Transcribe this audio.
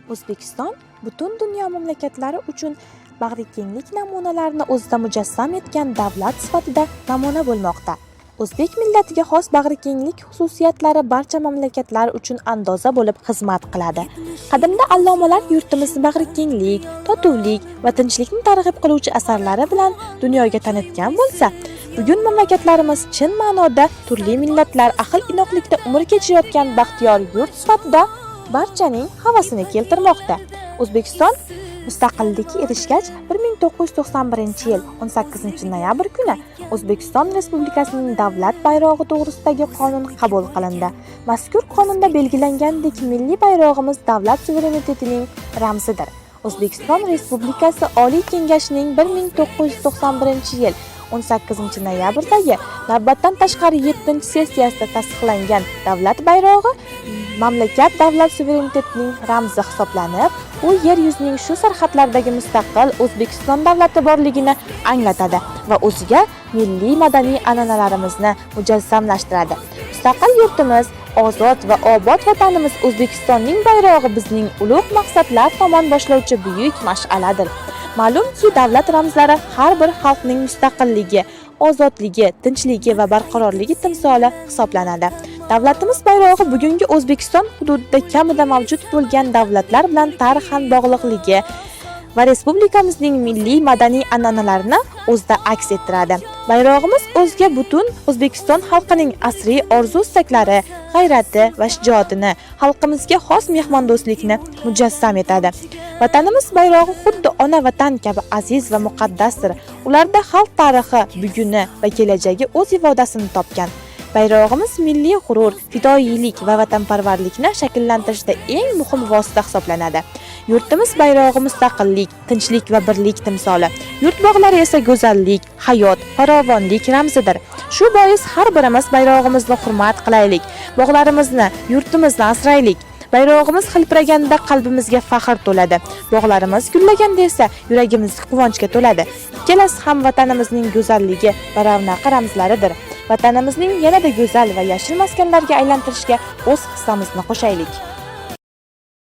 O'zbekiston butun dunyo mamlakatlari uchun bag'rikenglik namunalarini o'zida mujassam etgan davlat sifatida namuna bo'lmoqda. O'zbek millatiga xos bag'rikenglik xususiyatlari barcha mamlakatlar uchun andoza bo'lib xizmat qiladi. Qadimda allomalar yurtimizni bag'rikenglik, totuvlik va tinchlikni targ'ib qiluvchi asarlari bilan dunyoga tanitgan bo'lsa, bugun mamlakatlarimiz chin ma'noda turli millatlar ahil-inoqlikda umr kechirayotgan baxtiyor yurt sifatida barchaning havasini keltirmoqda. O'zbekiston mustaqillikka erishgach 1991-yil 18-noyabr kuni O'zbekiston Respublikasining davlat bayrog'i to'g'risidagi qonun qabul qilindi. Mazkur qonunda belgilangandek milliy bayrog'imiz davlat suverenitetining ramzidir. O'zbekiston Respublikasi Oliy Kengashining 1991-yil 18-noyabrdagi navbatdan tashqari 7-sessiyasida tasdiqlangan davlat bayrog'i mamlakat davlat suverenitetining ramzi hisoblanib, u yer yuzining shu sarhadlaridagi mustaqil O'zbekiston davlati borligini anglatadi va o'ziga milliy madaniy an'analarimizni mujassamlashtiradi. Mustaqil yurtimiz, ozod va obod vatanimiz O'zbekistonning bayrog'i bizning ulug' maqsadlar tomon boshlovchi buyuk mash'aladir. Ma'lumki, davlat ramzlari har bir xalqning mustaqilligi, ozodligi, tinchligi va barqarorligi timsoli hisoblanadi. Davlatimiz bayrog'i bugungi O'zbekiston hududida kamida mavjud bo'lgan davlatlar bilan tarixan bog'liqligi va respublikamizning milliy madaniy an'analarini o'zida aks ettiradi. Bayrog'imiz o'zga butun O'zbekiston xalqining asriy orzu-istaklari, g'ayrati va shijoatini, xalqimizga xos mehmondo'stlikni mujassam etadi. Vatanimiz bayrog'i xuddi ona vatan kabi aziz va muqaddasdir. Ularda xalq tarixi, buguni va kelajagi o'z ifodasini topgan. Bayrog'imiz milliy g'urur, fidoyilik va vatanparvarlikni shakllantirishda eng muhim vosita hisoblanadi. Yurtimiz bayrog'i mustaqillik, tinchlik va birlik timsoli. Yurt bog'lari esa go'zallik, hayot, farovonlik ramzidir. Shu bois har birimiz bayrog'imizni hurmat qilaylik, bog'larimizni, yurtimizni asraylik. Bayrog'imiz hilpiraganda qalbimizga faxr to'ladi. Bog'larimiz gullaganda esa yuragimiz quvonchga to'ladi. Ikkalasi ham vatanimizning go'zalligi va ravnaqi ramzlaridir. Vatanimizning yanada go'zal va yashil maskanlarga aylantirishga o'z hissamizni qo'shaylik.